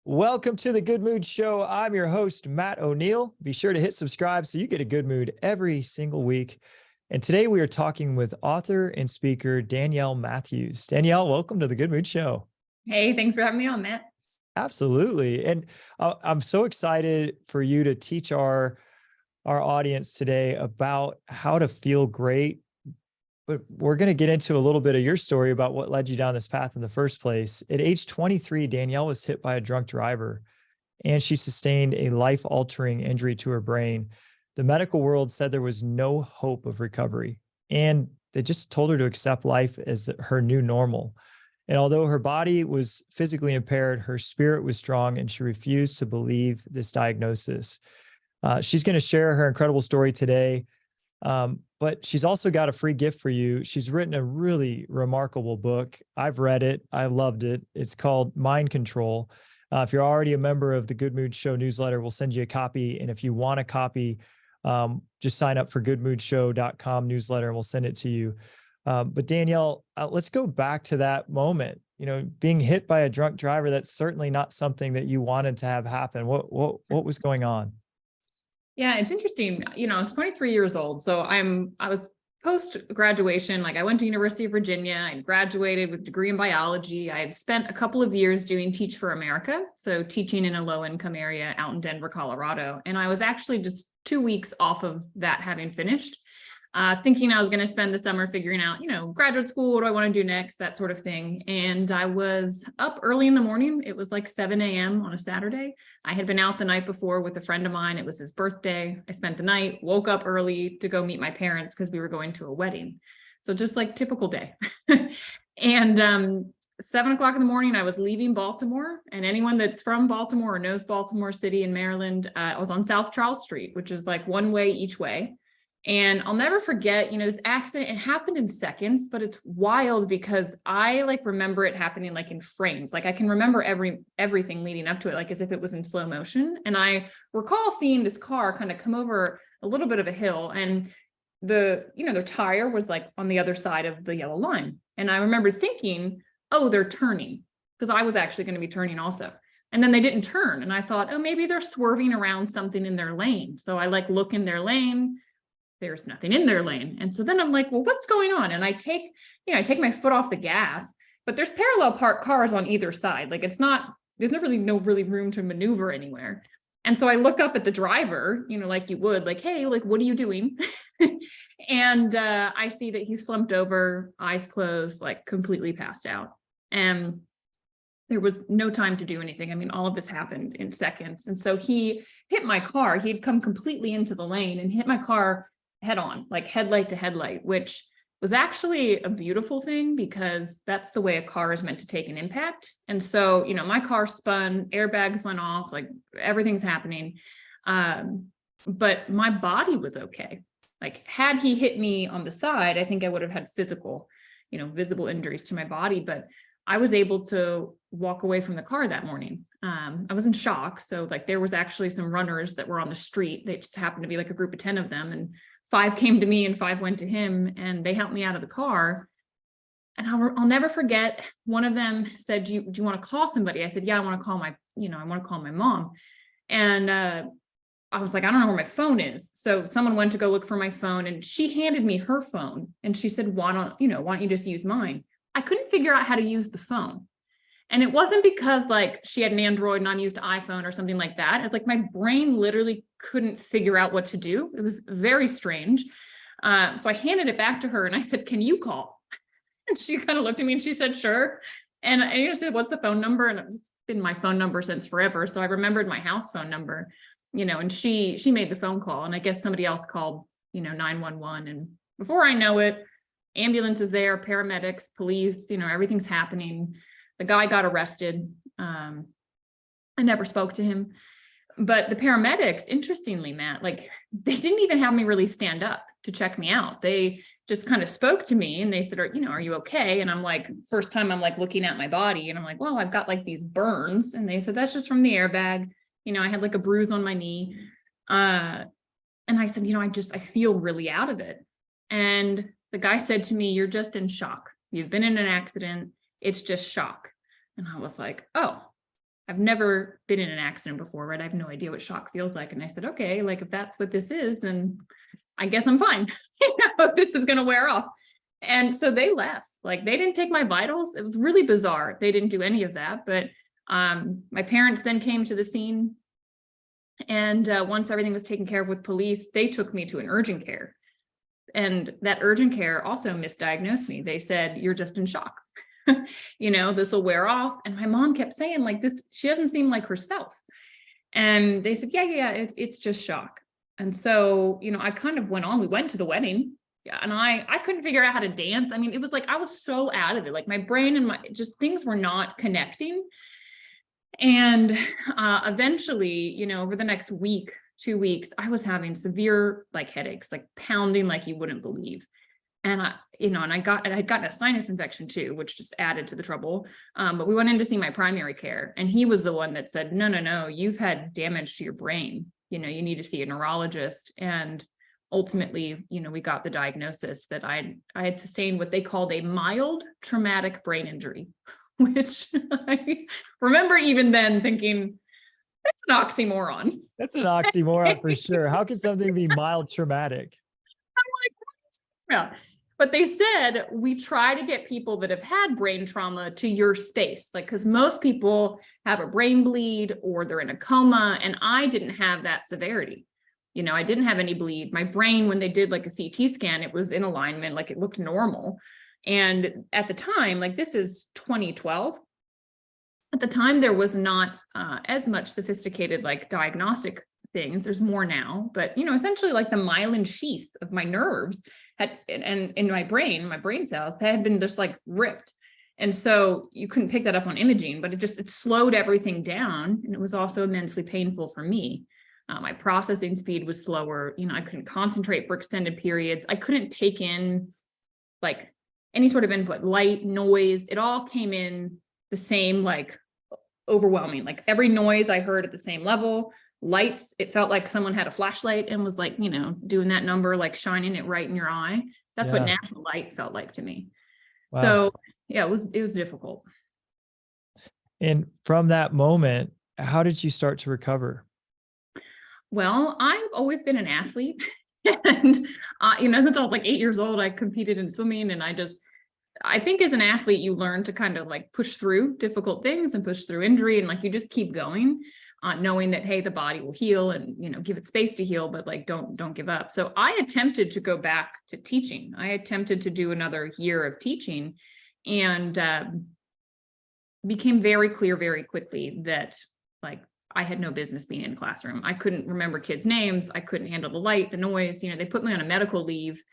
Welcome to the Good Mood Show. I'm your host, Matt O'Neill. Be sure to hit subscribe so you get a good mood every single week. And today we are talking with author and speaker Danielle Matthews. Danielle, welcome to the Good Mood Show. Hey, thanks for having me on, Matt. Absolutely. And I'm so excited for you to teach our audience today about how to feel great. But we're going to get into a little bit of your story about what led you down this path in the first place. At age 23, Danielle was hit by a drunk driver, and she sustained a life-altering injury to her brain. The medical world said there was no hope of recovery, and they just told her to accept life as her new normal. And although her body was physically impaired, her spirit was strong, and she refused to believe this diagnosis. She's going to share her incredible story today. But she's also got a free gift for you. She's written a really remarkable book. I've read it. I loved it. It's called Mind Control. If you're already a member of the Good Mood Show newsletter, we'll send you a copy. And if you want a copy, just sign up for goodmoodshow.com newsletter and we'll send it to you. But Danielle, let's go back to that moment. You know, being hit by a drunk driver, that's certainly not something that you wanted to have happen. What was going on? Yeah, it's interesting. I was 23 years old. So I was post-graduation, like I went to University of Virginia. I graduated with a degree in biology. I had spent a couple of years doing Teach for America. So teaching in a low-income area out in Denver, Colorado. And I was actually just 2 weeks off of that having finished, thinking I was going to spend the summer figuring out, graduate school, what do I want to do next, that sort of thing. And I was up early in the morning. It was like 7 a.m. on a Saturday. I had been out the night before with a friend of mine. It was his birthday. I spent the night, woke up early to go meet my parents because we were going to a wedding. So just like typical day. And 7 o'clock in the morning, I was leaving Baltimore. And anyone that's from Baltimore or knows Baltimore City in Maryland, I was on South Charles Street, which is like one way each way. And I'll never forget, this accident. It happened in seconds, but it's wild because I remember it happening in frames. I can remember everything leading up to it, as if it was in slow motion. And I recall seeing this car kind of come over a little bit of a hill, and their tire was on the other side of the yellow line. And I remember thinking, oh, they're turning, because I was actually going to be turning also. And then they didn't turn. And I thought, oh, maybe they're swerving around something in their lane. So I look in their lane. There's nothing in their lane. And so then I'm like, well, what's going on? And I take my foot off the gas, but there's parallel parked cars on either side. There's no really room to maneuver anywhere. And so I look up at the driver, like you would, hey, what are you doing? And I see that he's slumped over, eyes closed, completely passed out. And there was no time to do anything. I mean, all of this happened in seconds. And so he hit my car. He'd come completely into the lane and hit my car head on, headlight to headlight, which was actually a beautiful thing because that's the way a car is meant to take an impact. And so, my car spun, airbags went off, everything's happening. But my body was okay. Had he hit me on the side, I think I would have had physical, visible injuries to my body, but I was able to walk away from the car that morning. I was in shock. So there was actually some runners that were on the street. They just happened to be a group of 10 of them. And 5 came to me and 5 went to him, and they helped me out of the car. And I'll never forget, one of them said, do you want to call somebody? I said, yeah, I want to call my mom. And I was like, I don't know where my phone is. So someone went to go look for my phone, and she handed me her phone. And she said, why don't you just use mine? I couldn't figure out how to use the phone. And it wasn't because she had an Android and I'm used to iPhone or something like that. It's my brain literally couldn't figure out what to do. It was very strange. So I handed it back to her and I said, can you call? And she kind of looked at me and she said, sure. And I said, what's the phone number? And it's been my phone number since forever. So I remembered my house phone number, and she made the phone call. And I guess somebody else called, 911. And before I know it, ambulance is there, paramedics, police, everything's happening. The guy got arrested. I never spoke to him, but the paramedics, interestingly, Matt, they didn't even have me really stand up to check me out. They just kind of spoke to me and they said, are you okay? And I'm first time I'm looking at my body and I'm well, I've got these burns. And they said, that's just from the airbag. I had a bruise on my knee. And I said, I feel really out of it. And the guy said to me, you're just in shock. You've been in an accident. It's just shock. And I was like, oh, I've never been in an accident before, right? I have no idea what shock feels like. And I said, okay, like if that's what this is, then I guess I'm fine. This is going to wear off. And so they left, like they didn't take my vitals. It was really bizarre. They didn't do any of that. But my parents then came to the scene. And once everything was taken care of with police, they took me to an urgent care. And that urgent care also misdiagnosed me. They said, you're just in shock. This will wear off. And my mom kept saying like this, she doesn't seem like herself. And they said, yeah, it's just shock. And so, I kind of went on, we went to the wedding. Yeah, and I couldn't figure out how to dance. I mean, it was like, I was so out of it. Like my brain and just things were not connecting. And eventually, over the next week, 2 weeks, I was having severe like headaches, like pounding like you wouldn't believe. And I'd gotten a sinus infection too, which just added to the trouble. But we went in to see my primary care, and he was the one that said, no, you've had damage to your brain. You need to see a neurologist. And ultimately, we got the diagnosis that I had sustained what they called a mild traumatic brain injury, which I remember even then thinking, that's an oxymoron. That's an oxymoron for sure. How could something be mild traumatic? I'm like, yeah. But they said, we try to get people that have had brain trauma to your space, like, because most people have a brain bleed or they're in a coma. And I didn't have that severity. I didn't have any bleed. My brain, when they did like a CT scan, it was in alignment, like it looked normal. And at the time, like this is 2012, at the time, there was not as much sophisticated like diagnostic things. There's more now, but essentially like the myelin sheath of my nerves had, and in my brain cells had been just like ripped. And so you couldn't pick that up on imaging, but it slowed everything down. And it was also immensely painful for me. My processing speed was slower. I couldn't concentrate for extended periods. I couldn't take in like any sort of input, light, noise. It all came in the same, like overwhelming, like every noise I heard at the same level. Lights, it felt like someone had a flashlight and was like, doing that number, like shining it right in your eye. That's what natural light felt like to me. Wow. So yeah, it was difficult. And from that moment, how did you start to recover? Well, I've always been an athlete. And, since I was like 8 years old, I competed in swimming. And I think as an athlete, you learn to kind of like push through difficult things and push through injury. And like, you just keep going, knowing that, hey, the body will heal and, give it space to heal, but like, don't give up. So I attempted to go back to teaching. I attempted to do another year of teaching, and became very clear very quickly that like, I had no business being in a classroom. I couldn't remember kids' names. I couldn't handle the light, the noise. They put me on a medical leave,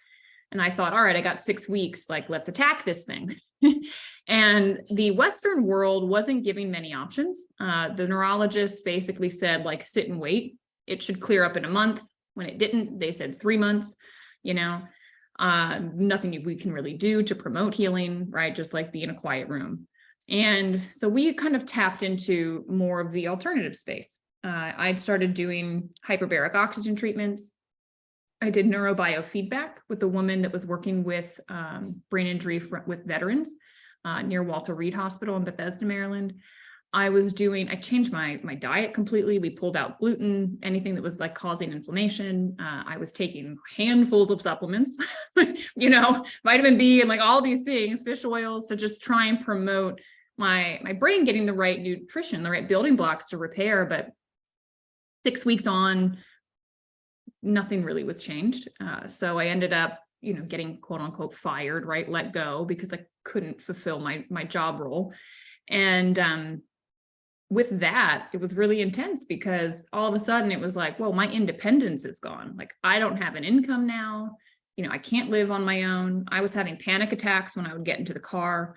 and I thought, all right, I got 6 weeks, like, let's attack this thing. And the Western world wasn't giving many options. The neurologist basically said, like, sit and wait. It should clear up in a month. When it didn't, they said 3 months, nothing we can really do to promote healing, right? Just like be in a quiet room. And so we kind of tapped into more of the alternative space. I'd started doing hyperbaric oxygen treatments. I did neurobiofeedback with a woman that was working with brain injury with veterans near Walter Reed Hospital in Bethesda, Maryland. I changed my diet completely. We pulled out gluten, anything that was like causing inflammation. I was taking handfuls of supplements, vitamin B and like all these things, fish oils, to just try and promote my brain getting the right nutrition, the right building blocks to repair. But 6 weeks on, nothing really was changed. So I ended up, getting quote unquote fired, right? Let go, because I couldn't fulfill my job role. And with that, it was really intense, because all of a sudden it was like, well, my independence is gone. Like, I don't have an income now. I can't live on my own. I was having panic attacks when I would get into the car,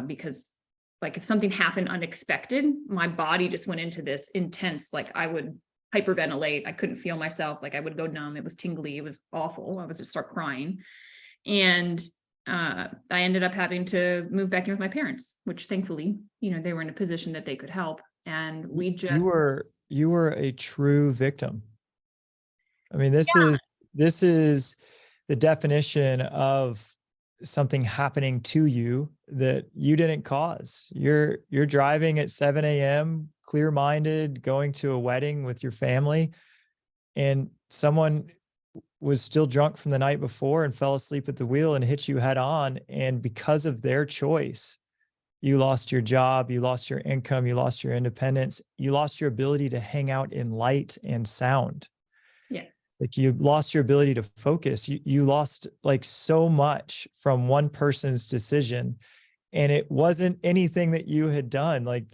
because like if something happened unexpected, my body just went into this intense, like I would hyperventilate. I couldn't feel myself. Like I would go numb. It was tingly. It was awful. I would just start crying. And I ended up having to move back in with my parents, which thankfully, they were in a position that they could help. And we just... You were a true victim. I mean, this is the definition of something happening to you that you didn't cause. You're driving at 7 a.m., clear-minded, going to a wedding with your family, and someone was still drunk from the night before and fell asleep at the wheel and hit you head on. And because of their choice, you lost your job, you lost your income, you lost your independence, you lost your ability to hang out in light and sound. Yeah. Like you lost your ability to focus. You lost like so much from one person's decision. And it wasn't anything that you had done. Like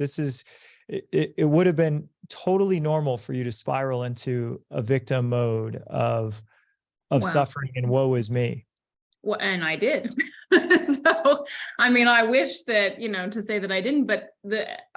it would have been totally normal for you to spiral into a victim mode of Wow. suffering and woe is me. Well, and I did. So, I mean, I wish that, to say that I didn't, but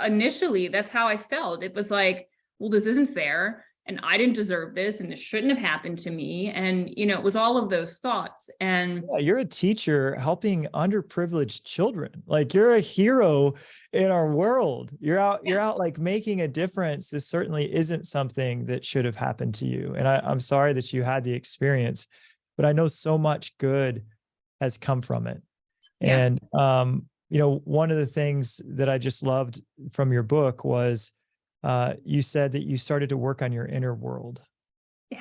initially that's how I felt. It was like, well, this isn't fair. And I didn't deserve this. And this shouldn't have happened to me. And, it was all of those thoughts. And yeah, you're a teacher helping underprivileged children. Like you're a hero in our world. You're out like making a difference. This certainly isn't something that should have happened to you. And I'm sorry that you had the experience, but I know so much good has come from it. Yeah. And, one of the things that I just loved from your book was you said that you started to work on your inner world. Yeah.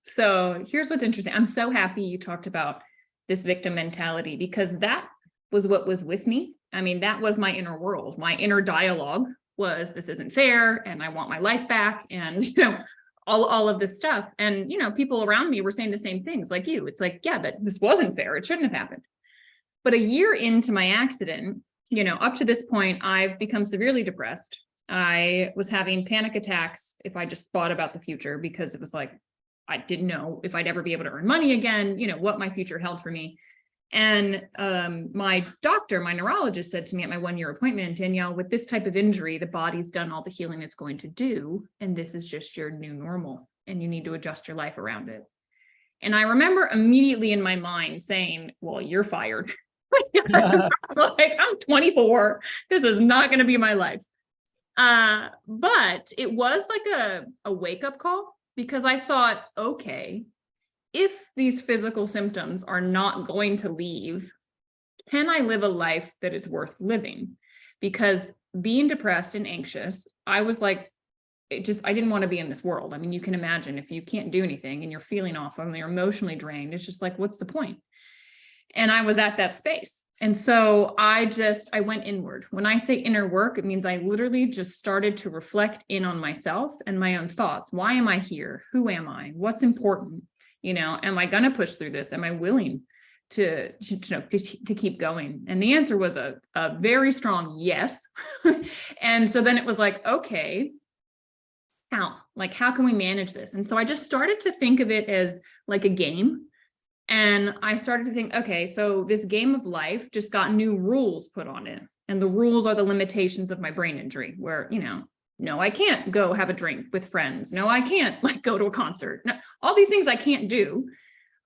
So here's what's interesting. I'm so happy you talked about this victim mentality, because that was what was with me. I mean, that was my inner world. My inner dialogue was, this isn't fair, and I want my life back, and, all of this stuff. And, people around me were saying the same things like you. It's like, yeah, but this wasn't fair. It shouldn't have happened. But a year into my accident, up to this point, I've become severely depressed. I was having panic attacks if I just thought about the future, because it was like, I didn't know if I'd ever be able to earn money again, what my future held for me. And my doctor, my neurologist, said to me at my 1-year appointment, Danielle, with this type of injury, the body's done all the healing it's going to do, and this is just your new normal, and you need to adjust your life around it. And I remember immediately in my mind saying, well, you're fired. Like, I'm 24. This is not going to be my life. But it was like a wake-up call, because I thought, okay, if these physical symptoms are not going to leave, can I live a life that is worth living? Because being depressed and anxious, I was like, I didn't want to be in this world. I mean, you can imagine if you can't do anything and you're feeling awful and you're emotionally drained, it's just like, what's the point? And I was at that space. And so I went inward. When I say inner work, it means I literally just started to reflect in on myself and my own thoughts. Why am I here? Who am I? What's important? Am I going to push through this? Am I willing to keep going? And the answer was a very strong yes. And so then it was like, okay, how can we manage this? And so I just started to think of it as like a game. And I started to think, okay, so this game of life just got new rules put on it. And the rules are the limitations of my brain injury, where, no, I can't go have a drink with friends. No, I can't go to a concert. No, all these things I can't do.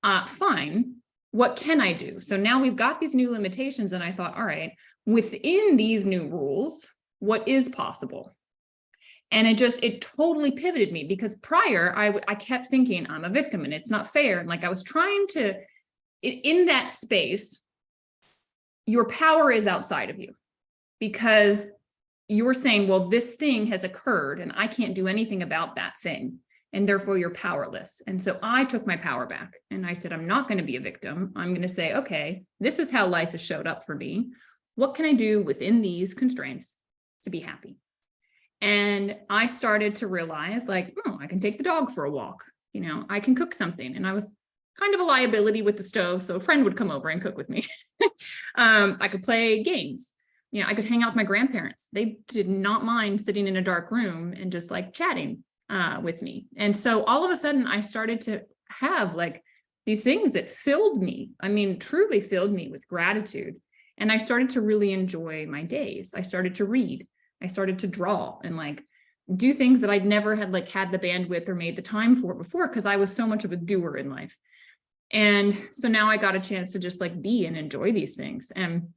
Fine. What can I do? So now we've got these new limitations. And I thought, all right, within these new rules, what is possible? And it totally pivoted me, because prior I kept thinking I'm a victim and it's not fair. And like, I was trying to, in that space, your power is outside of you, because you're saying, well, this thing has occurred and I can't do anything about that thing, and therefore you're powerless. And so I took my power back and I said, I'm not going to be a victim. I'm going to say, okay, this is how life has showed up for me. What can I do within these constraints to be happy? And I started to realize, like, I can take the dog for a walk. I can cook something. And I was kind of a liability with the stove, so a friend would come over and cook with me. I could play games. I could hang out with my grandparents. They did not mind sitting in a dark room and just like chatting with me. And so all of a sudden I started to have like these things that filled me. I mean, truly filled me with gratitude. And I started to really enjoy my days. I started to read. I started to draw and like do things that I'd never had the bandwidth or made the time for before, because I was so much of a doer in life. And so now I got a chance to just like be and enjoy these things. And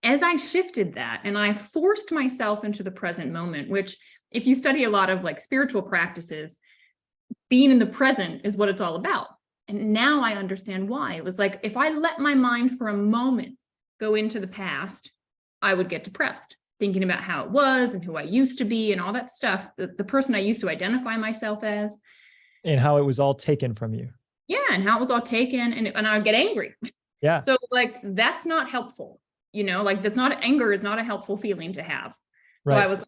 as I shifted that and I forced myself into the present moment, which if you study a lot of like spiritual practices, being in the present is what it's all about. And now I understand why. It was like, if I let my mind for a moment go into the past, I would get depressed. thinking about how it was and who I used to be and all that stuff, the person I used to identify myself as. And how it was all taken from you. Yeah. And how it was all taken, and I would get angry. Yeah. So like, that's not helpful, like anger is not a helpful feeling to have. So Right.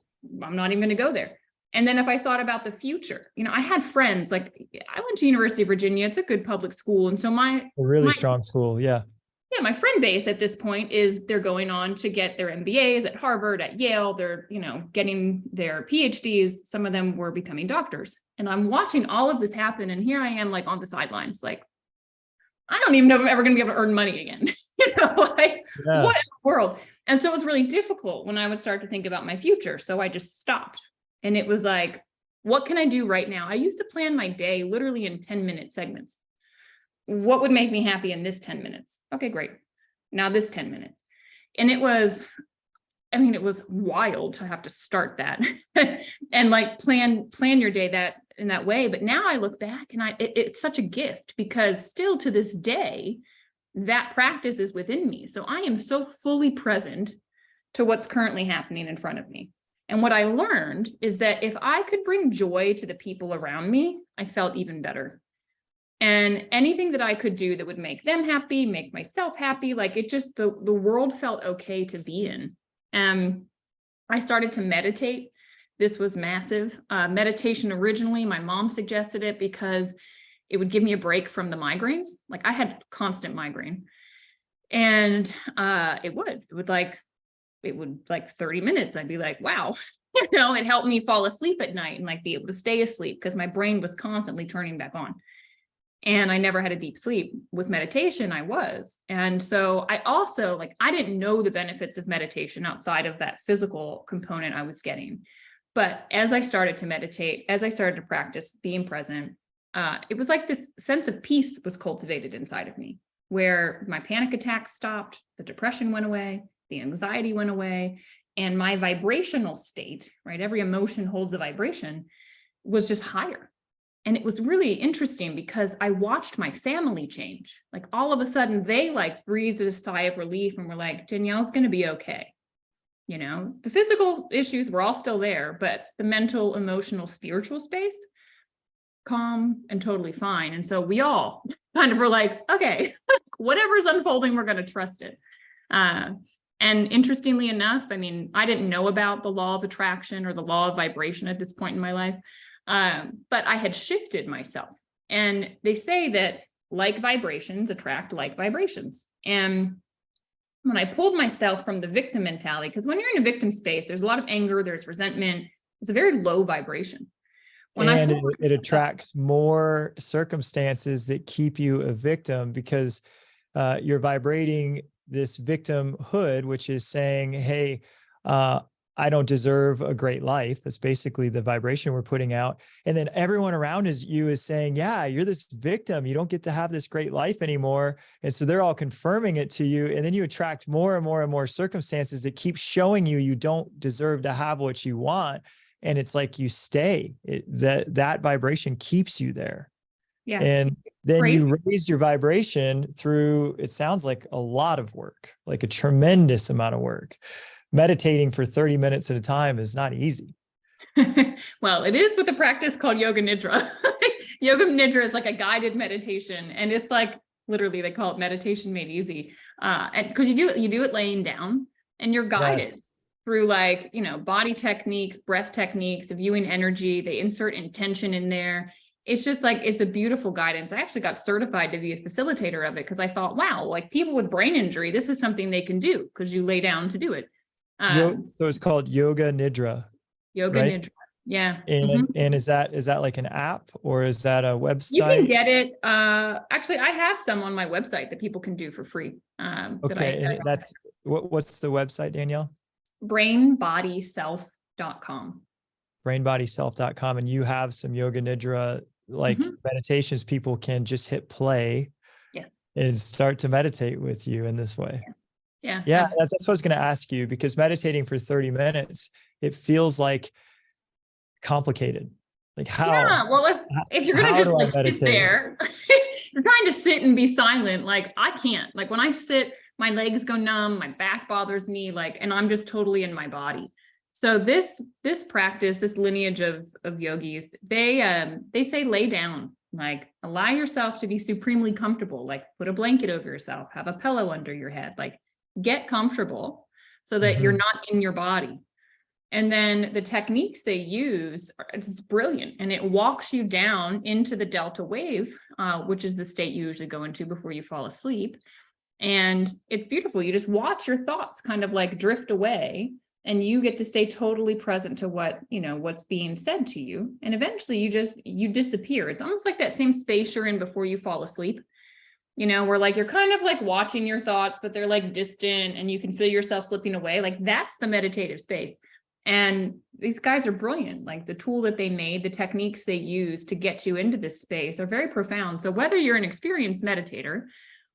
I'm not even going to go there. And then if I thought about the future, I had friends, like I went to University of Virginia. It's a good public school. And so A really strong school. Yeah. Yeah, my friend base at this point is they're going on to get their MBAs at Harvard, at Yale. They're, getting their PhDs. Some of them were becoming doctors. And I'm watching all of this happen. And here I am, like on the sidelines, like, I don't even know if I'm ever going to be able to earn money again. Like, Yeah. what in the world? And so it was really difficult when I would start to think about my future. So I just stopped. And it was like, what can I do right now? I used to plan my day literally in 10-minute segments. What would make me happy in this 10 minutes? Okay, great. Now this 10 minutes. And it was wild to have to start that and like plan your day that in that way. But now I look back and it's such a gift, because still to this day, that practice is within me. So I am so fully present to what's currently happening in front of me. And what I learned is that if I could bring joy to the people around me, I felt even better. And anything that I could do that would make them happy, make myself happy, like it just, the world felt okay to be in. I started to meditate. This was massive. Meditation originally, my mom suggested it because it would give me a break from the migraines. Like I had constant migraine, and it would like 30 minutes. I'd be like, wow, it helped me fall asleep at night and like be able to stay asleep because my brain was constantly turning back on. And I never had a deep sleep. With meditation, I was. And so I also, like, I didn't know the benefits of meditation outside of that physical component I was getting. But as I started to meditate, as I started to practice being present, it was like this sense of peace was cultivated inside of me, where my panic attacks stopped, the depression went away, the anxiety went away, and my vibrational state, right? Every emotion holds a vibration, was just higher. And it was really interesting because I watched my family change. Like all of a sudden they like breathed a sigh of relief and were like, Danielle's going to be okay. The physical issues were all still there, but the mental, emotional, spiritual space, calm and totally fine. And so we all kind of were like, okay, whatever's unfolding, we're going to trust it. And interestingly enough, I didn't know about the law of attraction or the law of vibration at this point in my life. But I had shifted myself, and they say that like vibrations attract like vibrations. And when I pulled myself from the victim mentality, because when you're in a victim space, there's a lot of anger, there's resentment. It's a very low vibration. It attracts more circumstances that keep you a victim, because you're vibrating this victimhood, which is saying, hey, I don't deserve a great life. That's basically the vibration we're putting out. And then everyone around you is saying, yeah, you're this victim. You don't get to have this great life anymore. And so they're all confirming it to you. And then you attract more and more and more circumstances that keep showing you don't deserve to have what you want. And it's like you stay. That vibration keeps you there. Yeah. And then Crazy. you raise your vibration through, it sounds like a lot of work, like a tremendous amount of work. Meditating for 30 minutes at a time is not easy. Well, it is with a practice called Yoga Nidra. Yoga Nidra is like a guided meditation, and it's like literally they call it meditation made easy. And because you do it laying down, and you're guided through like, body techniques, breath techniques, viewing energy. They insert intention in there. It's just like, it's a beautiful guidance. I actually got certified to be a facilitator of it because I thought, wow, like people with brain injury, this is something they can do because you lay down to do it. So it's called Yoga Nidra. Yoga right? Nidra. Yeah. And is that like an app, or is that a website? You can get it. Actually, I have some on my website that people can do for free. Okay. And that's what's the website, Danielle? Brainbodyself.com. Brainbodyself.com. And you have some Yoga Nidra like meditations people can just hit play and start to meditate with you in this way. Yeah. That's what I was going to ask you, because meditating for 30 minutes, it feels like complicated. Like how? Yeah, well, if you're going to just like sit there, you're trying to sit and be silent. Like I can't. Like when I sit, my legs go numb, my back bothers me, like, and I'm just totally in my body. So this practice, this lineage of yogis, they say lay down, like allow yourself to be supremely comfortable, like put a blanket over yourself, have a pillow under your head, like get comfortable so that you're not in your body. And then the techniques they use, it's brilliant. And it walks you down into the delta wave, which is the state you usually go into before you fall asleep. And it's beautiful. You just watch your thoughts kind of like drift away, and you get to stay totally present to what, what's being said to you. And eventually you disappear. It's almost like that same space you're in before you fall asleep, where like you're kind of like watching your thoughts, but they're like distant and you can feel yourself slipping away. Like that's the meditative space. And these guys are brilliant. Like the tool that they made, the techniques they use to get you into this space are very profound. So whether you're an experienced meditator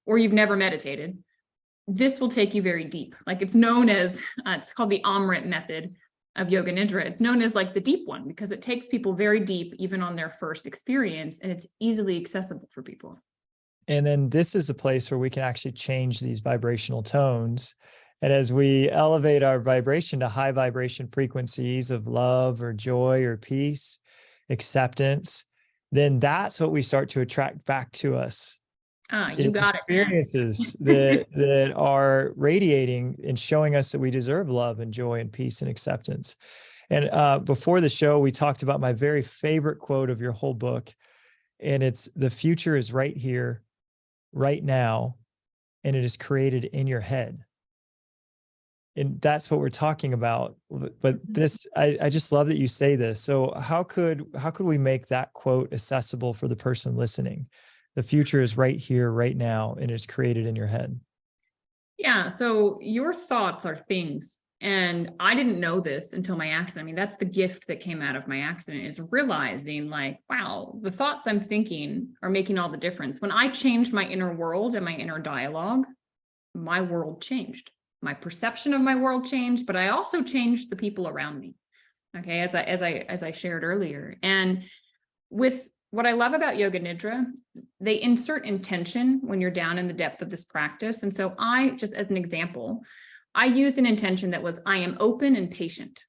or you've never meditated, this will take you very deep. Like it's known as, it's called the Amrit method of Yoga Nidra. It's known as like the deep one because it takes people very deep, even on their first experience, and it's easily accessible for people. And then this is a place where we can actually change these vibrational tones. And as we elevate our vibration to high vibration frequencies of love or joy or peace, acceptance, then that's what we start to attract back to us. You got experiences that are radiating and showing us that we deserve love and joy and peace and acceptance. And before the show, we talked about my very favorite quote of your whole book. And it's, the future is right here, right now, and it is created in your head. And that's what we're talking about. But this, I just love that you say this. So how could we make that quote accessible for the person listening? The future is right here, right now, and it's created in your head. Yeah. So your thoughts are things. And I didn't know this until my accident. I mean, that's the gift that came out of my accident, is realizing like, wow, the thoughts I'm thinking are making all the difference. When I changed my inner world and my inner dialogue, my world changed. My perception of my world changed, but I also changed the people around me. Okay. As I shared earlier. And with what I love about Yoga Nidra, they insert intention when you're down in the depth of this practice. And so I, just as an example, I used an intention that was, I am open and patient.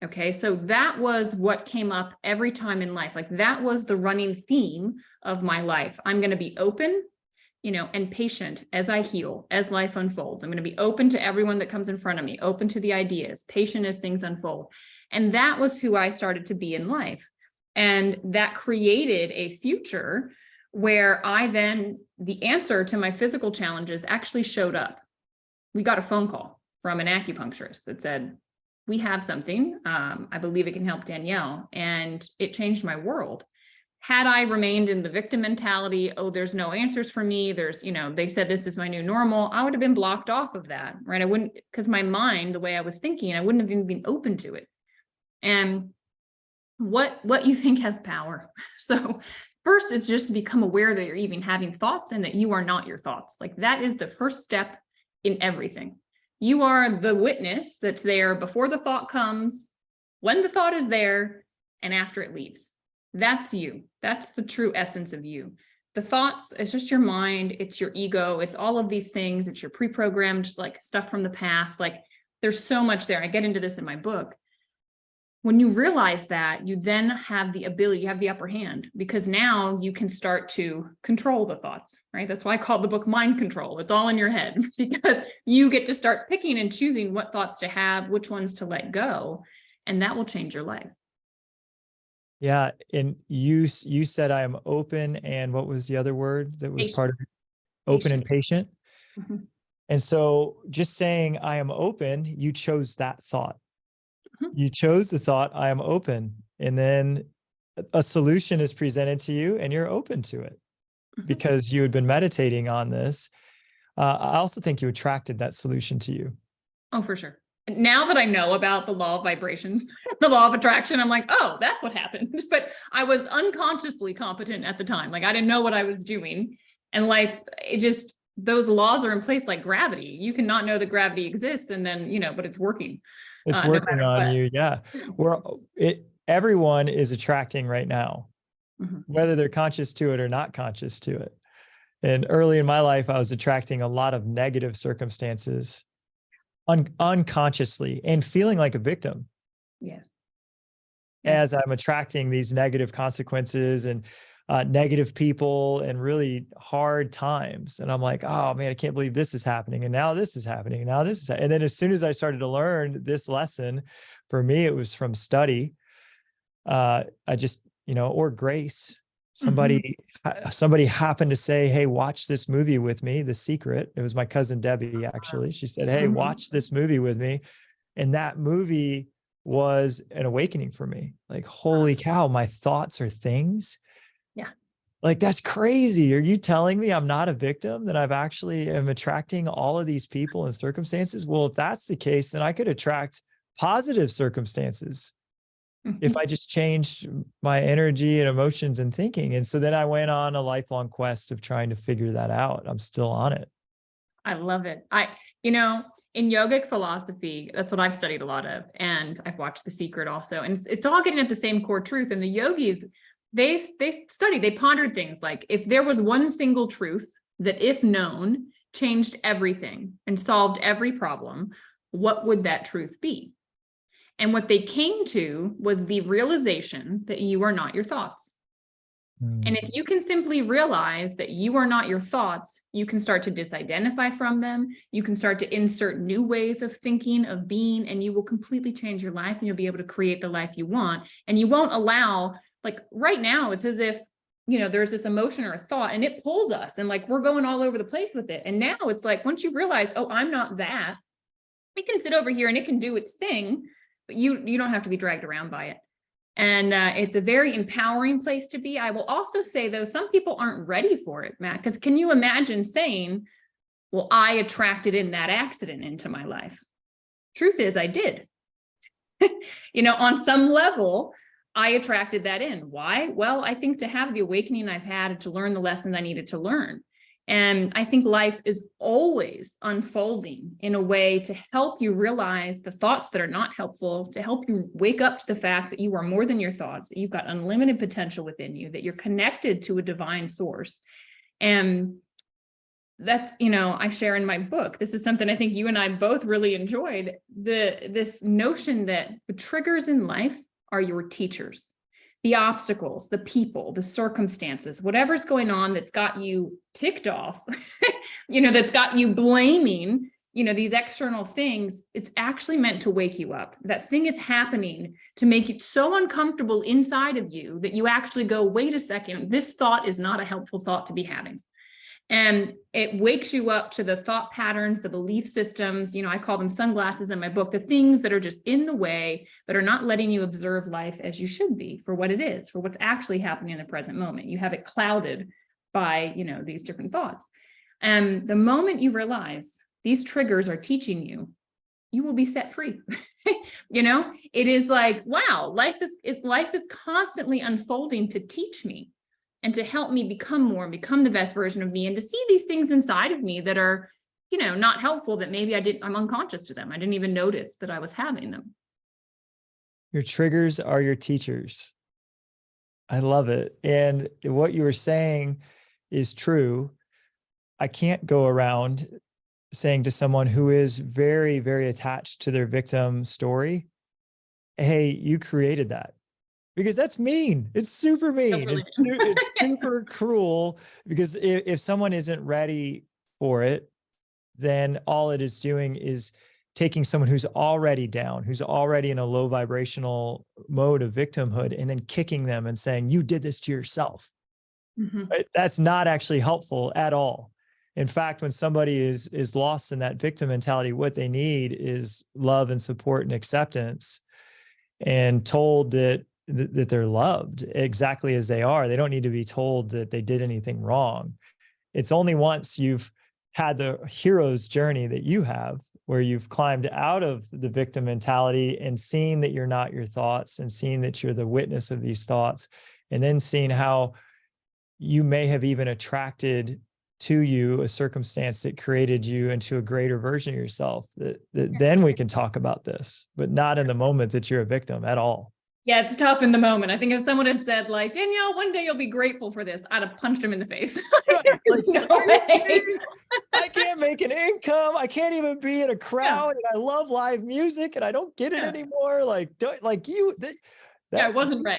Okay. So that was what came up every time in life. Like that was the running theme of my life. I'm going to be open, and patient as I heal, as life unfolds. I'm going to be open to everyone that comes in front of me, open to the ideas, patient as things unfold. And that was who I started to be in life. And that created a future where the answer to my physical challenges actually showed up. We got a phone call from an acupuncturist that said, we have something, I believe it can help Danielle. And it changed my world. Had I remained in the victim mentality, oh, there's no answers for me, they said this is my new normal, I would have been blocked off of that, right? I wouldn't, because my mind, the way I was thinking, I wouldn't have even been open to it. And what you think has power. So first, it's just to become aware that you're even having thoughts and that you are not your thoughts. Like that is the first step in everything. You are the witness that's there before the thought comes, when the thought is there, and after it leaves. That's you. That's the true essence of you. The thoughts, it's just your mind, it's your ego, it's all of these things, it's your pre-programmed like stuff from the past. Like there's so much there. I get into this in my book. When you realize that, you then have the ability, you have the upper hand, because now you can start to control the thoughts, right? That's why I call the book Mind Control. It's all in your head, because you get to start picking and choosing what thoughts to have, which ones to let go, and that will change your life. Yeah. And you said, I am open. And what was the other word that was Patient. part of it? Open and patient. Mm-hmm. And so just saying, I am open, you chose that thought. Mm-hmm. You chose the thought, I am open. And then a solution is presented to you and you're open to it, mm-hmm. because you had been meditating on this. I also think you attracted that solution to you. Oh, for sure. Now that I know about the law of vibration, the law of attraction, I'm like, oh, that's what happened. But I was unconsciously competent at the time. Like I didn't know what I was doing. And life, those laws are in place like gravity. You cannot know that gravity exists and then, but it's working. It's working on you. Yeah. Everyone is attracting right now, mm-hmm. whether they're conscious to it or not conscious to it. And early in my life, I was attracting a lot of negative circumstances unconsciously and feeling like a victim Yes. as I'm attracting these negative consequences and negative people and really hard times. And I'm like, oh man, I can't believe this is happening. And now this is happening. And now this is, and then as soon as I started to learn this lesson, for me, it was from study. I just, or grace. Somebody happened to say, hey, watch this movie with me, The Secret. It was my cousin Debbie, actually. She said, hey, watch this movie with me. And that movie was an awakening for me. Like, holy cow, my thoughts are things. Yeah. Like, that's crazy. Are you telling me I'm not a victim, that I've actually am attracting all of these people and circumstances? Well, if that's the case, then I could attract positive circumstances if I just changed my energy and emotions and thinking. And so then I went on a lifelong quest of trying to figure that out. I'm still on it. I love it. In yogic philosophy, that's what I've studied a lot of. And I've watched The Secret also. And it's all getting at the same core truth. And the yogis, they pondered things like, if there was one single truth that, if known, changed everything and solved every problem, what would that truth be? And what they came to was the realization that you are not your thoughts. And if you can simply realize that you are not your thoughts, you can start to disidentify from them. You can start to insert new ways of thinking, of being, and you will completely change your life, and you'll be able to create the life you want. And you won't allow, like right now, it's as if, there's this emotion or a thought and it pulls us and like, we're going all over the place with it. And now it's like, once you realize, oh, I'm not that, it can sit over here and it can do its thing, but you don't have to be dragged around by it. And it's a very empowering place to be. I will also say, though, some people aren't ready for it, Matt, because can you imagine saying, well, I attracted in that accident into my life? Truth is, I did. On some level, I attracted that in. Why? Well, I think to have the awakening I've had, to learn the lessons I needed to learn. And I think life is always unfolding in a way to help you realize the thoughts that are not helpful, to help you wake up to the fact that you are more than your thoughts, that you've got unlimited potential within you, that you're connected to a divine source. And that's, I share in my book, this is something I think you and I both really enjoyed, this notion that the triggers in life are your teachers. The obstacles, the people, the circumstances, whatever's going on that's got you ticked off, that's got you blaming, these external things, it's actually meant to wake you up. That thing is happening to make it so uncomfortable inside of you that you actually go, wait a second, this thought is not a helpful thought to be having. And it wakes you up to the thought patterns, the belief systems, I call them sunglasses in my book, the things that are just in the way, that are not letting you observe life as you should be, for what it is, for what's actually happening in the present moment. You have it clouded by, these different thoughts. And the moment you realize these triggers are teaching you, you will be set free. It is like, wow, life is constantly unfolding to teach me and to help me become the best version of me, and to see these things inside of me that are, not helpful, that maybe I'm unconscious to them. I didn't even notice that I was having them. Your triggers are your teachers. I love it. And what you were saying is true. I can't go around saying to someone who is very, very attached to their victim story, hey, you created that. Because that's mean. It's super mean. It's super cruel, because if someone isn't ready for it, then all it is doing is taking someone who's already down, who's already in a low vibrational mode of victimhood, and then kicking them and saying, you did this to yourself. Right? That's not actually helpful at all. In fact, when somebody is lost in that victim mentality, what they need is love and support and acceptance, and told that they're loved exactly as they are. They don't need to be told that they did anything wrong. It's only once you've had the hero's journey that you have, where you've climbed out of the victim mentality and seen that you're not your thoughts, and seen that you're the witness of these thoughts, and then seeing how you may have even attracted to you a circumstance that created you into a greater version of yourself, that then we can talk about this, but not in the moment that you're a victim at all. Yeah, it's tough in the moment. I think if someone had said like, Danielle, one day you'll be grateful for this, I'd have punched him in the face. Right. There's Like, no are you way. kidding? I can't make an income. I can't even be in a Yeah, crowd, and I love live music, and I don't get it yeah, anymore. Like, yeah, that it wasn't right.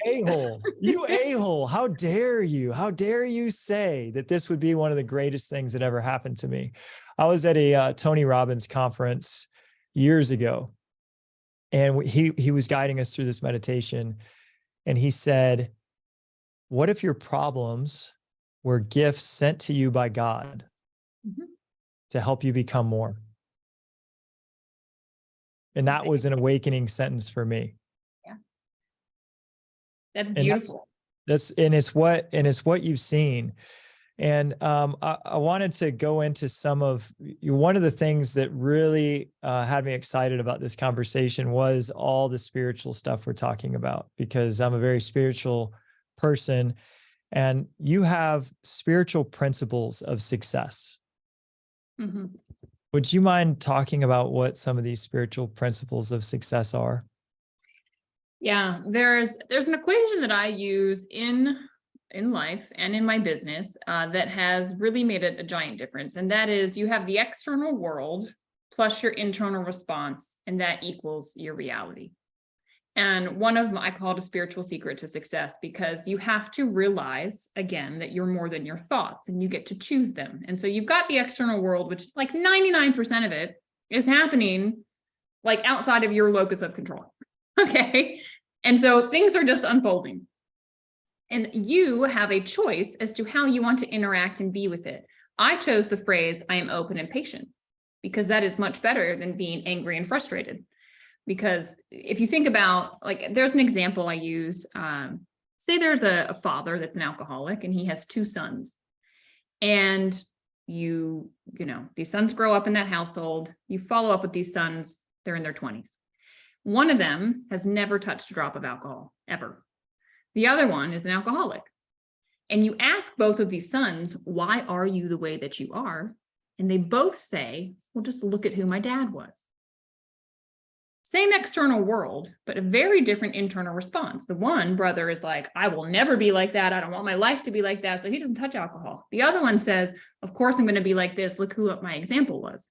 you a-hole. How dare you? How dare you say that this would be one of the greatest things that ever happened to me? I was at a Tony Robbins conference years ago, and he was guiding us through this meditation, and he said, "What if your problems were gifts sent to you by God Mhm. to help you become more?" And that was an awakening sentence for me. Yeah, that's And beautiful. it's what you've seen. And I wanted to go into some of one of the things that really had me excited about this conversation was all the spiritual stuff we're talking about, because I'm a very spiritual person, and you have spiritual principles of success. Mhm. Would you mind talking about what some of these spiritual principles of success are? Yeah, there's an equation that I use in life and in my business that has really made a giant difference. And that is, you have the external world plus your internal response, and that equals your reality. And one of I call it a spiritual secret to success, because you have to realize again that you're more than your thoughts, and you get to choose them. And so you've got the external world, which like 99% of it is happening like outside of your locus of control. Okay. And so things are just unfolding. And you have a choice as to how you want to interact and be with it. I chose the phrase, I am open and patient, because that is much better than being angry and frustrated. Because if you think about, like, there's an example I use. Say there's a father that's an alcoholic and he has two sons. And you know, these sons grow up in that household. You follow up with these sons, they're in their 20s. One of them has never touched a drop of alcohol, ever. The other one is an alcoholic. And you ask both of these sons, why are you the way that you are? And they both say, well, just look at who my dad was. Same external world, but a very different internal response. The one brother is like, I will never be like that. I don't want my life to be like that. So he doesn't touch alcohol. The other one says, of course I'm going to be like this. Look who my example was.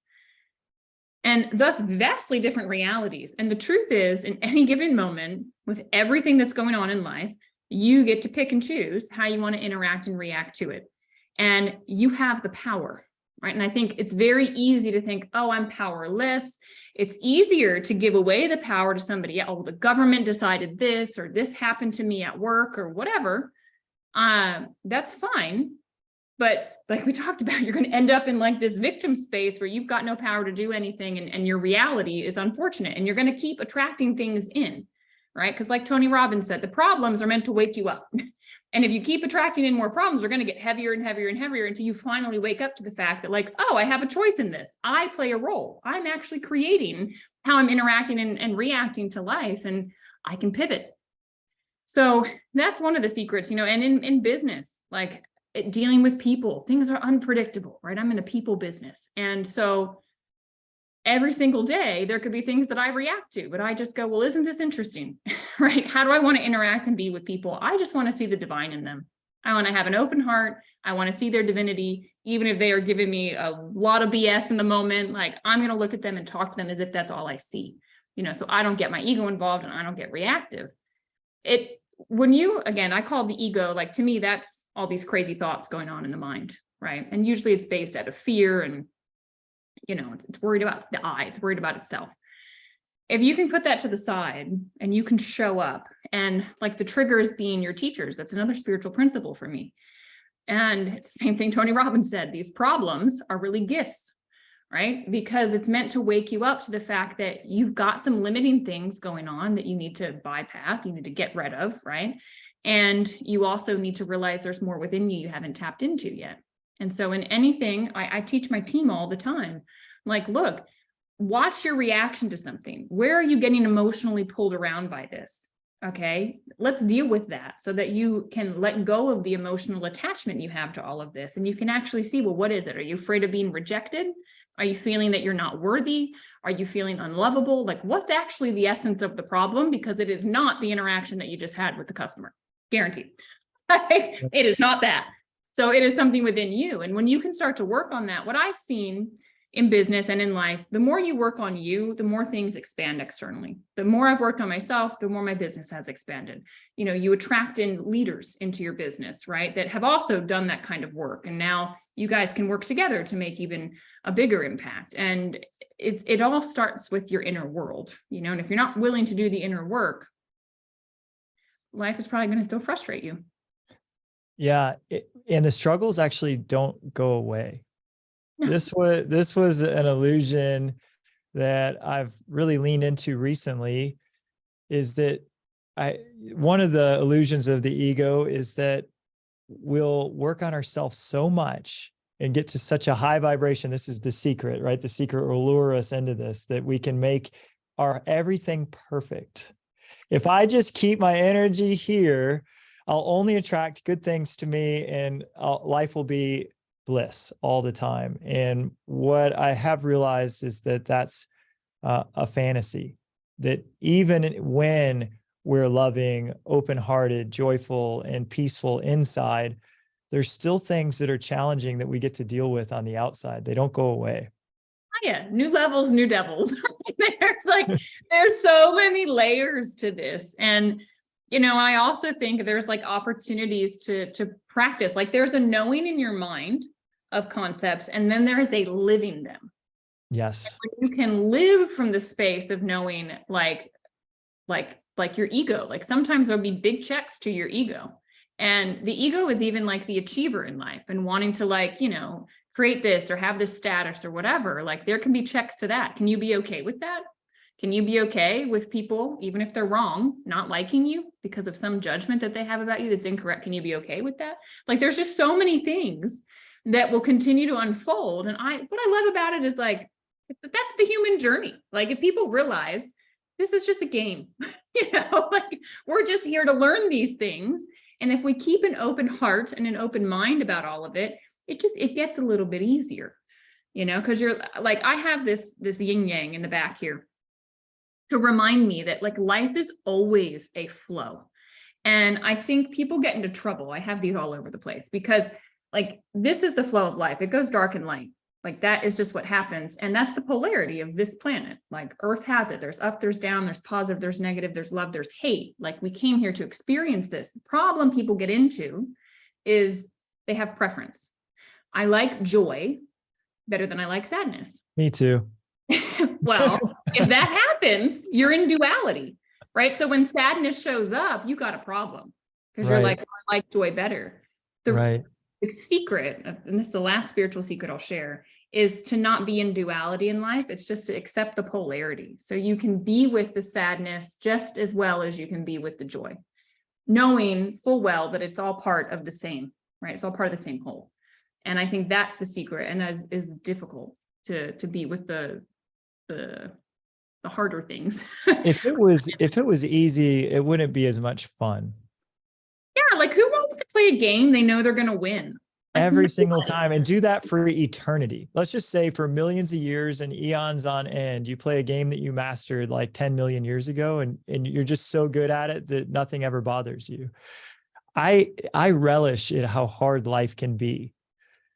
And thus vastly different realities. And the truth is, in any given moment, with everything that's going on in life, you get to pick and choose how you want to interact and react to it. And you have the power, right? And I think it's very easy to think, oh, I'm powerless. It's easier to give away the power to somebody else. Oh, the government decided this, or this happened to me at work, or whatever. That's fine. But like we talked about, you're going to end up in like this victim space where you've got no power to do anything, and your reality is unfortunate, and you're going to keep attracting things in, right? Because like Tony Robbins said, the problems are meant to wake you up. And if you keep attracting in more problems, they're going to get heavier and heavier and heavier until you finally wake up to the fact that like, oh, I have a choice in this. I play a role. I'm actually creating how I'm interacting and reacting to life, and I can pivot. So that's one of the secrets, you know, and in business, like dealing with people, things are unpredictable, right? I'm in a people business. And so every single day, there could be things that I react to, but I just go, well, isn't this interesting, right? How do I want to interact and be with people? I just want to see the divine in them. I want to have an open heart. I want to see their divinity, even if they are giving me a lot of BS in the moment. Like, I'm going to look at them and talk to them as if that's all I see, you know, so I don't get my ego involved and I don't get reactive. When you, again, I call the ego, like, to me, that's all these crazy thoughts going on in the mind, right? And usually it's based out of fear, and you know, it's worried about the I, it's worried about itself. If you can put that to the side and you can show up, and like the triggers being your teachers, that's another spiritual principle for me. And it's the same thing Tony Robbins said, these problems are really gifts, right? Because it's meant to wake you up to the fact that you've got some limiting things going on that you need to bypass, you need to get rid of, right? And you also need to realize there's more within you haven't tapped into yet. And so in anything, I teach my team all the time, like, look, watch your reaction to something. Where are you getting emotionally pulled around by this? Okay, let's deal with that so that you can let go of the emotional attachment you have to all of this. And you can actually see, well, what is it? Are you afraid of being rejected? Are you feeling that you're not worthy? Are you feeling unlovable? Like, what's actually the essence of the problem? Because it is not the interaction that you just had with the customer. Guaranteed. It is not that. So it is something within you. And when you can start to work on that, what I've seen in business and in life, the more you work on you, the more things expand externally. The more I've worked on myself, the more my business has expanded. You know, you attract in leaders into your business, right? That have also done that kind of work. And now you guys can work together to make even a bigger impact. And it all starts with your inner world, you know, and if you're not willing to do the inner work, life is probably going to still frustrate you. Yeah. And the struggles actually don't go away. No. This was an illusion that I've really leaned into recently, is that one of the illusions of the ego is that we'll work on ourselves so much and get to such a high vibration. This is the secret, right? The secret will lure us into this, that we can make our everything perfect. If I just keep my energy here, I'll only attract good things to me, and life will be bliss all the time. And what I have realized is that that's a fantasy, that even when we're loving, open-hearted, joyful, and peaceful inside, there's still things that are challenging that we get to deal with on the outside. They don't go away. Oh, yeah, new levels, new devils. there's so many layers to this. And you know, I also think there's like opportunities to practice. Like, there's a knowing in your mind of concepts, and then there is a living them. Yes. You can live from the space of knowing, like your ego. Like, sometimes there'll be big checks to your ego, and the ego is even like the achiever in life and wanting to, like, you know, create this or have this status or whatever. Like, there can be checks to that. Can you be okay with that? Can you be okay with people, even if they're wrong, not liking you because of some judgment that they have about you that's incorrect? Can you be okay with that? Like, there's just so many things that will continue to unfold. And what I love about it is, like, that's the human journey. Like, if people realize this is just a game, you know, like, we're just here to learn these things. And if we keep an open heart and an open mind about all of it, it gets a little bit easier, you know, because you're like, I have this yin yang in the back here to remind me that, like, life is always a flow. And I think people get into trouble. I have these all over the place because, like, this is the flow of life. It goes dark and light. Like, that is just what happens. And that's the polarity of this planet. Like, Earth has it. There's up, there's down, there's positive, there's negative, there's love, there's hate. Like, we came here to experience this. The problem people get into is they have preference. I like joy better than I like sadness. Me too. Well, if that happens, you're in duality, right? So when sadness shows up, you got a problem because you're like, I like joy better. The secret, and this is the last spiritual secret I'll share, is to not be in duality in life. It's just to accept the polarity. So you can be with the sadness just as well as you can be with the joy, knowing full well that it's all part of the same, right? It's all part of the same whole. And I think that's the secret. And that is difficult to be with the harder things. If it was easy, it wouldn't be as much fun. Yeah, like, who wants to play a game they know they're going to win every single time and do that for eternity? Let's just say for millions of years and eons on end, you play a game that you mastered like 10 million years ago, and you're just so good at it that nothing ever bothers you. I relish it, how hard life can be,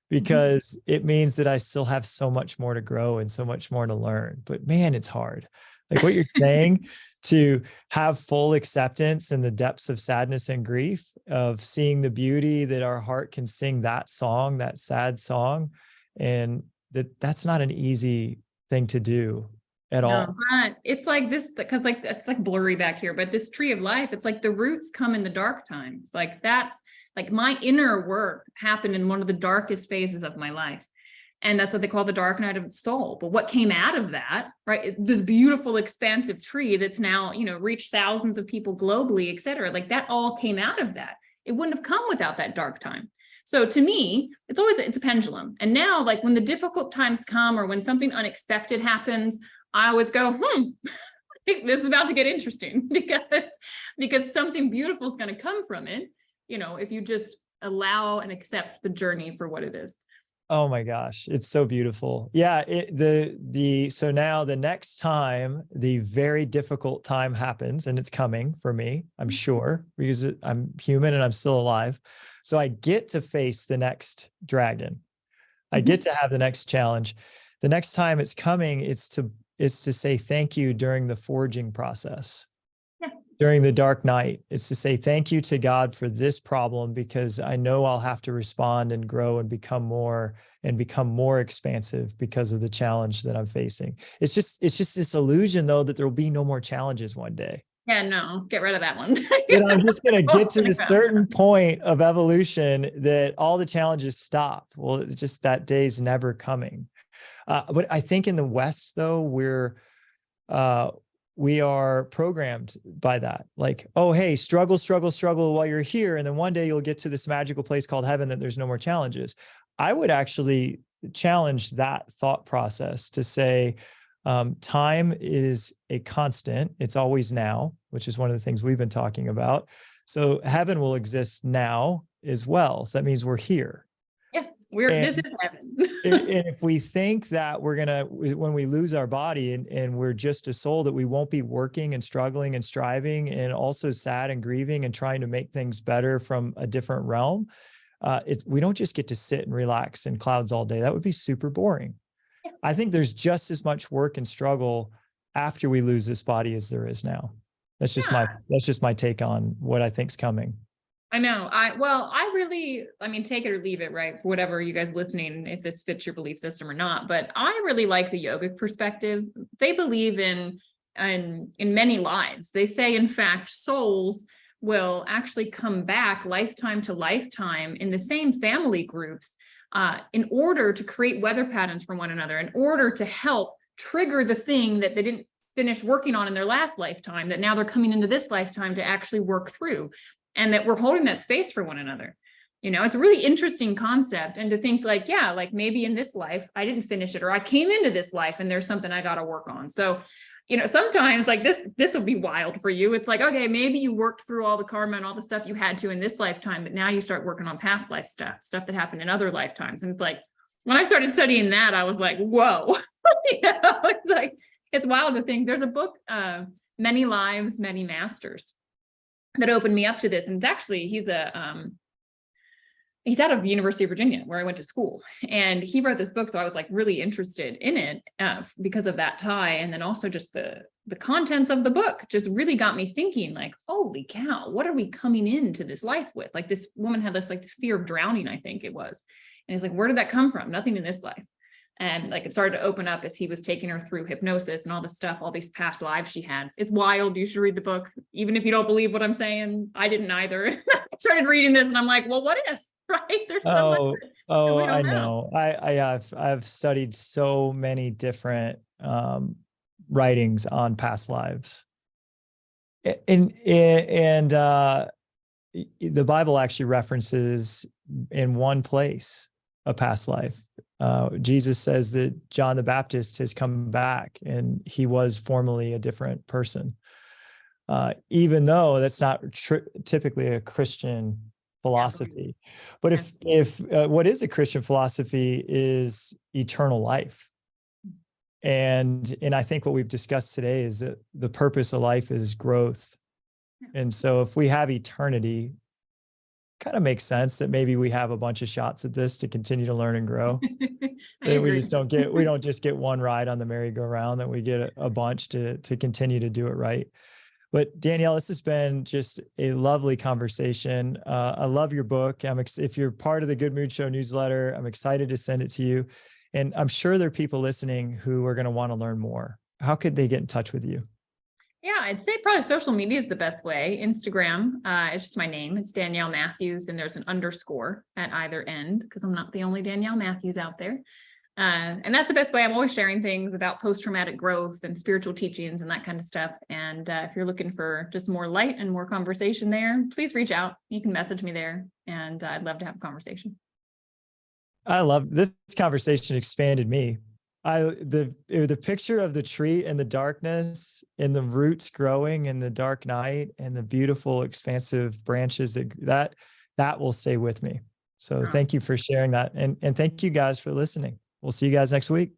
because it means that I still have so much more to grow and so much more to learn. But man, it's hard. Like what you're saying, to have full acceptance in the depths of sadness and grief, of seeing the beauty that our heart can sing that song, that sad song. And that's not an easy thing to do at all. But it's like this, because like, it's like blurry back here, but this tree of life, it's like the roots come in the dark times. Like, that's like my inner work happened in one of the darkest phases of my life. And that's what they call the dark night of the soul. But what came out of that, right? This beautiful, expansive tree that's now, you know, reached thousands of people globally, et cetera. Like, that all came out of that. It wouldn't have come without that dark time. So to me, it's a pendulum. And now, like, when the difficult times come or when something unexpected happens, I always go, this is about to get interesting, because something beautiful is going to come from it. You know, if you just allow and accept the journey for what it is. Oh my gosh, it's so beautiful. Yeah, so now the next time the very difficult time happens, and it's coming for me, I'm sure, because I'm human and I'm still alive. So I get to face the next dragon. I Mhm. get to have the next challenge. The next time it's coming, it's to say thank you during the forging process, Yeah. during the dark night. It's to say thank you to God for this problem, because I know I'll have to respond and grow and become more expansive because of the challenge that I'm facing. It's just this illusion, though, that there will be no more challenges one day. Yeah, no, get rid of that one. That I'm just going to get to Gonna the go. certain point of evolution that all the challenges stop. Well, it's just that day's never coming. But I think in the West, though, uh, we are programmed by that. Like, oh, hey, struggle, struggle, struggle while you're here. And then one day you'll get to this magical place called heaven that there's no more challenges. I would actually challenge that thought process to say, time is a constant. It's always now, which is one of the things we've been talking about. So heaven will exist now as well. So that means we're here. Yeah, this And is heaven. and if we think that when we lose our body and we're just a soul, that we won't be working and struggling and striving and also sad and grieving and trying to make things better from a different realm, we don't just get to sit and relax in clouds all day. That would be super boring. I think there's just as much work and struggle after we lose this body as there is now. Yeah, That's just my take on what I think's coming. I know. I mean, take it or leave it, right? For whatever you guys listening, if this fits your belief system or not. But I really like the yogic perspective. They believe in many lives. They say, in fact, souls will actually come back lifetime to lifetime in the same family groups, in order to create weather patterns for one another, in order to help trigger the thing that they didn't finish working on in their last lifetime, that now they're coming into this lifetime to actually work through, and that we're holding that space for one another. It's a really interesting concept. And to think like, yeah, like maybe in this life, I didn't finish it, or I came into this life and there's something I got to work on. So, sometimes like this will be wild for you. It's like, okay, maybe you worked through all the karma and all the stuff you had to in this lifetime, but now you start working on past life stuff that happened in other lifetimes. And it's like, when I started studying that, I was like, whoa, it's like, it's wild to think. There's a book, Many Lives, Many Masters, that opened me up to this. And it's actually, he's out of University of Virginia, where I went to school, and he wrote this book. So I was like really interested in it, because of that tie. And then also just the contents of the book just really got me thinking, like, holy cow, what are we coming into this life with? Like, this woman had this fear of drowning, I think it was. And he's like, where did that come from? Nothing in this life. And like, it started to open up as he was taking her through hypnosis and all the stuff, all these past lives she had. It's wild. You should read the book. Even if you don't believe what I'm saying, I didn't either. I started reading this and I'm like, well, what if, right? There's so much that we I don't know. know. I've studied so many different writings on past lives. And the Bible actually references in one place a past life. Jesus says that John the Baptist has come back and he was formerly a different person, even though that's not typically a Christian philosophy. But if what is a Christian philosophy is eternal life. And I think what we've discussed today is that the purpose of life is growth. And so if we have eternity, kind of makes sense that maybe we have a bunch of shots at this to continue to learn and grow. I We agree. don't just get one ride on the merry-go-round, that we get a bunch to continue to do it right. But Danielle, this has been just a lovely conversation. I love your book. If you're part of the Good Mood Show newsletter, I'm excited to send it to you. And I'm sure there are people listening who are going to want to learn more. How could they get in touch with you? Yeah, I'd say probably social media is the best way. Instagram, it's just my name. It's Danielle Matthews, and there's an underscore at either end, because I'm not the only Danielle Matthews out there. And that's the best way. I'm always sharing things about post-traumatic growth and spiritual teachings and that kind of stuff. And if you're looking for just more light and more conversation there, please reach out. You can message me there, and I'd love to have a conversation. I love this conversation. Expanded me. The picture of the tree and the darkness and the roots growing in the dark night and the beautiful expansive branches that will stay with me. So Oh. thank you for sharing that. And thank you guys for listening. We'll see you guys next week.